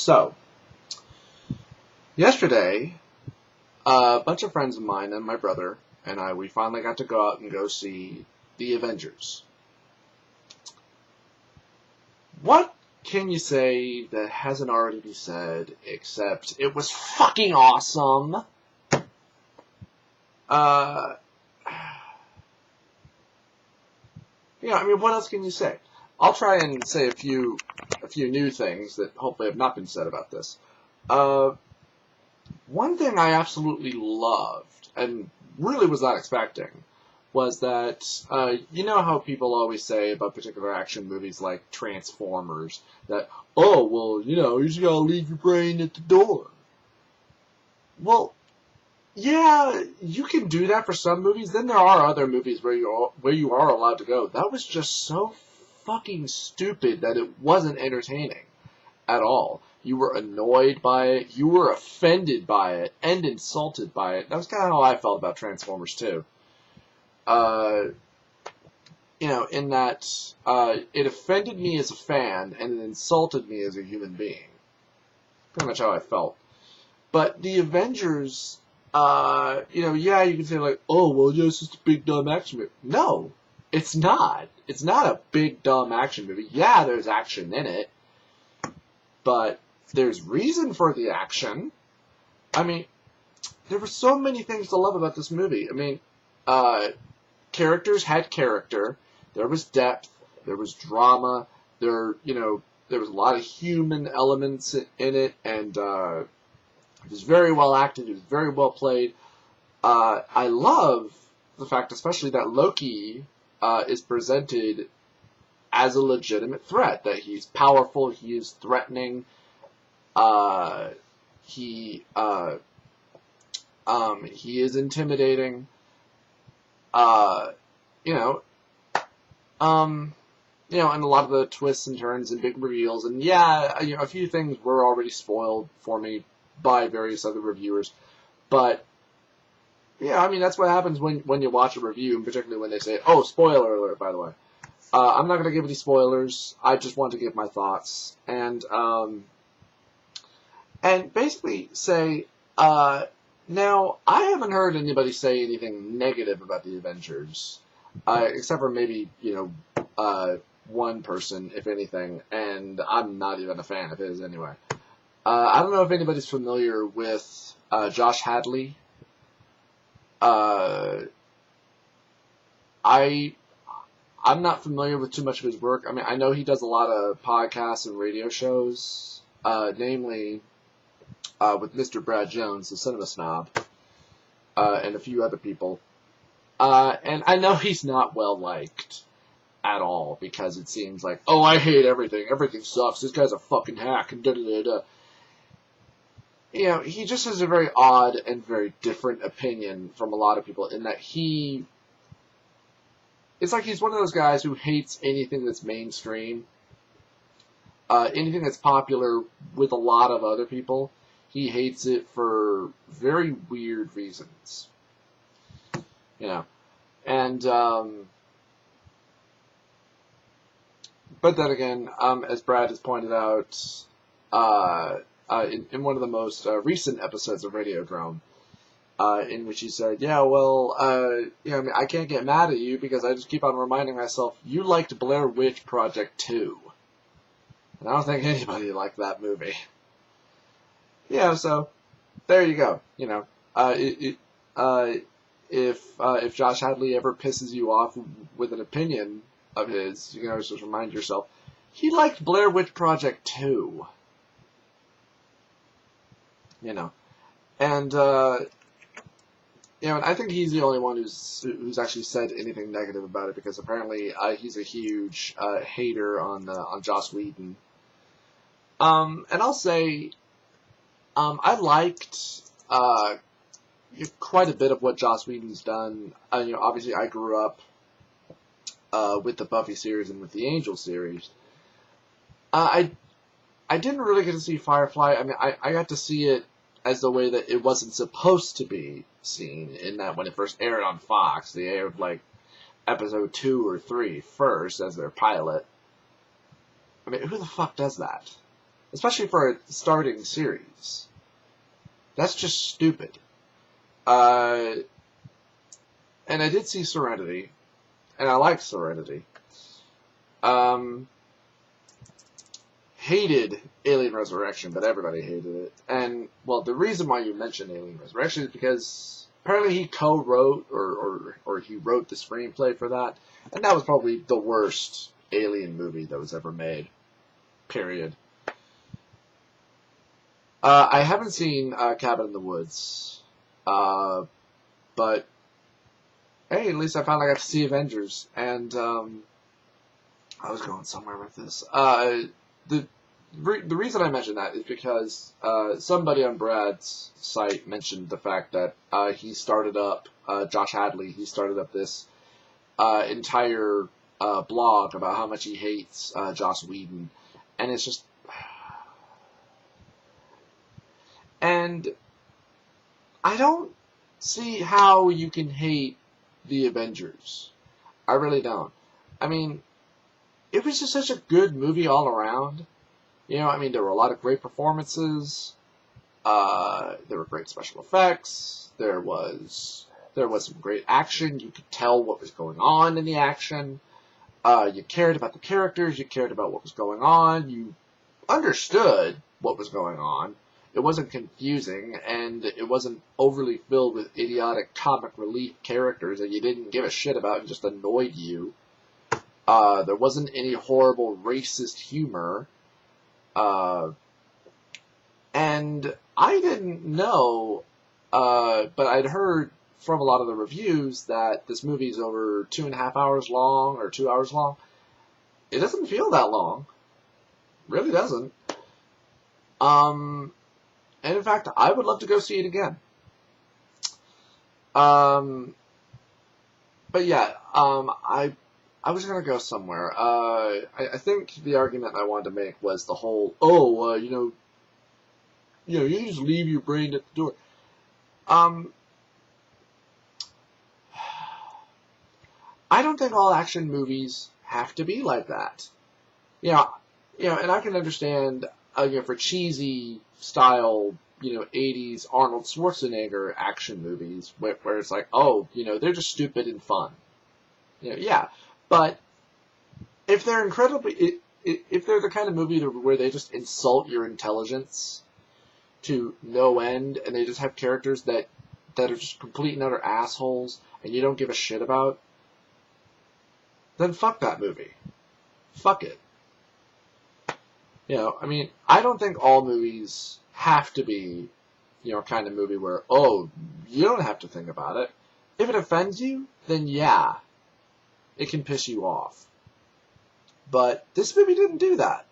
So, yesterday, a bunch of friends of mine and my brother and we finally got to go out and go see the Avengers. What can you say that hasn't already been said, except it was fucking awesome? What else can you say? I'll try and say a few new things that hopefully have not been said about this. One thing I absolutely loved, and really was not expecting, was that, you know how people always say about particular action movies like Transformers, that, oh, well, you just gotta leave your brain at the door. Well, yeah, you can do that for some movies. Then there are other movies where you are allowed to go. That was just so fucking stupid that it wasn't entertaining at all. You were annoyed by it, you were offended by it, and insulted by it. That was kind of how I felt about Transformers 2. In that it offended me as a fan, and it insulted me as a human being. Pretty much how I felt. But the Avengers, yeah, you can say like, oh, well, yeah, it's just a big, dumb action movie. No, it's not. It's not a big, dumb action movie. Yeah, there's action in it, but there's reason for the action. I mean, there were so many things to love about this movie. I mean, characters had character. There was depth. There was drama. There was a lot of human elements in it, and it was very well acted. It was very well played. I love the fact, especially that Loki is presented as a legitimate threat. That he's powerful. He is threatening. He is intimidating. And a lot of the twists and turns and big reveals. And yeah, a few things were already spoiled for me by various other reviewers. But, yeah, that's what happens when you watch a review, and particularly when they say, oh, spoiler alert, by the way. I'm not going to give any spoilers. I just want to give my thoughts. And basically say, now, I haven't heard anybody say anything negative about the Avengers, except for maybe, one person, if anything, and I'm not even a fan of his anyway. I don't know if anybody's familiar with Josh Hadley. I'm not familiar with too much of his work. I know he does a lot of podcasts and radio shows, namely with Mr. Brad Jones, the cinema snob, and a few other people. And I know he's not well liked at all, because it seems like, oh, I hate everything. Everything sucks. This guy's a fucking hack, and da-da-da-da. He just has a very odd and very different opinion from a lot of people, in that it's like he's one of those guys who hates anything that's mainstream, anything that's popular with a lot of other people. He hates it for very weird reasons. And, but then again, as Brad has pointed out, in one of the most recent episodes of Radiodrome, in which he said, yeah, well, I can't get mad at you because I just keep on reminding myself, you liked Blair Witch Project 2. And I don't think anybody liked that movie. So, there you go. If Josh Hadley ever pisses you off with an opinion of his, you can always just remind yourself, he liked Blair Witch Project 2. And and I think he's the only one who's actually said anything negative about it, because apparently he's a huge hater on Joss Whedon. And I'll say, I liked quite a bit of what Joss Whedon's done. Obviously I grew up with the Buffy series and with the Angel series. I didn't really get to see Firefly. I got to see it as the way that it wasn't supposed to be seen, in that when it first aired on Fox, they aired like episode 2 or 3 first as their pilot. Who the fuck does that? especially for a starting series. That's just stupid. And I did see Serenity, and I liked Serenity. Hated Alien Resurrection, but everybody hated it. And, well, the reason why you mentioned Alien Resurrection is because apparently he co-wrote, or he wrote the screenplay for that, and that was probably the worst Alien movie that was ever made. Period. I haven't seen Cabin in the Woods, but hey, at least I finally got to see Avengers, and I was going somewhere with this. The reason I mentioned that is because somebody on Brad's site mentioned the fact that he started up, Josh Hadley, he started up this entire blog about how much he hates Joss Whedon, and it's just... And I don't see how you can hate the Avengers. I really don't. I mean, it was just such a good movie all around. You know, I mean, there were a lot of great performances. There were great special effects. There was some great action. You could tell what was going on in the action. You cared about the characters. You cared about what was going on. You understood what was going on. It wasn't confusing, and it wasn't overly filled with idiotic comic relief characters that you didn't give a shit about and just annoyed you. There wasn't any horrible racist humor. And I didn't know, but I'd heard from a lot of the reviews that this movie's over 2.5 hours long, or 2 hours long. It doesn't feel that long. Really doesn't. And in fact, I would love to go see it again. But yeah, I was gonna go somewhere. I think the argument I wanted to make was the whole, you just leave your brain at the door. I don't think all action movies have to be like that. And I can understand, for cheesy style, 80s Arnold Schwarzenegger action movies where it's like, they're just stupid and fun. Yeah. But if they're if they're the kind of movie where they just insult your intelligence to no end, and they just have characters that are just complete and utter assholes, and you don't give a shit about, then fuck that movie. Fuck it. I don't think all movies have to be, kind of movie where, you don't have to think about it. If it offends you, then yeah, it can piss you off. But this movie didn't do that.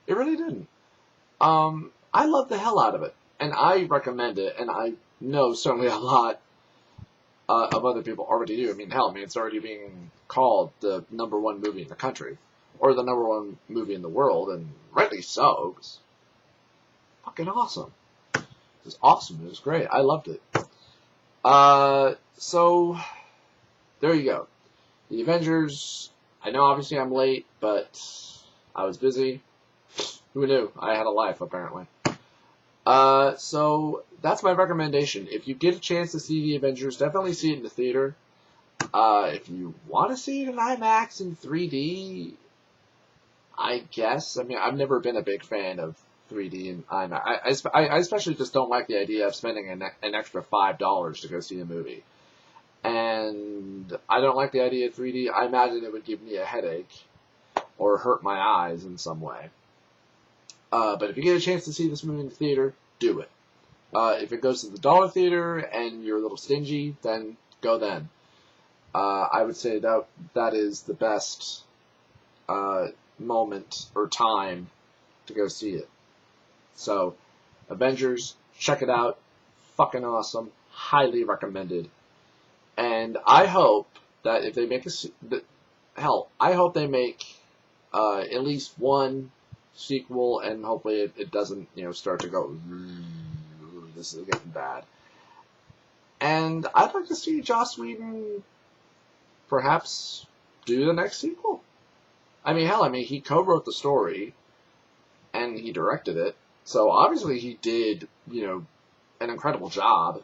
It really didn't. I love the hell out of it, and I recommend it, and I know certainly a lot of other people already do. I mean, it's already being called the #1 movie in the country, or the #1 movie in the world, and rightly so. It was fucking awesome. It was awesome. It was great. I loved it. So, there you go. The Avengers, I know obviously I'm late, but I was busy. Who knew? I had a life, apparently. So, that's my recommendation. If you get a chance to see the Avengers, definitely see it in the theater. If you want to see it in IMAX in 3D, I guess. I mean, I've never been a big fan of 3D and IMAX. I especially just don't like the idea of spending an extra $5 to go see a movie. And I don't like the idea of 3D. I imagine it would give me a headache or hurt my eyes in some way. But if you get a chance to see this movie in the theater, do it. If it goes to the dollar theater and you're a little stingy, then go then. I would say that is the best moment or time to go see it. So, Avengers, check it out. Fucking awesome. Highly recommended. And I hope that if they make I hope they make at least one sequel, and hopefully it doesn't, start to go, this is getting bad. And I'd like to see Joss Whedon perhaps do the next sequel. I mean, he co-wrote the story, and and he directed it. So obviously he did, an incredible job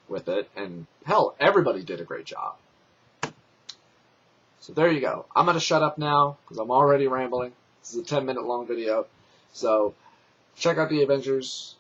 with it. And hell, everybody did a great job. So there you go. I'm going to shut up now because I'm already rambling. This is a 10-minute long video. So check out the Avengers.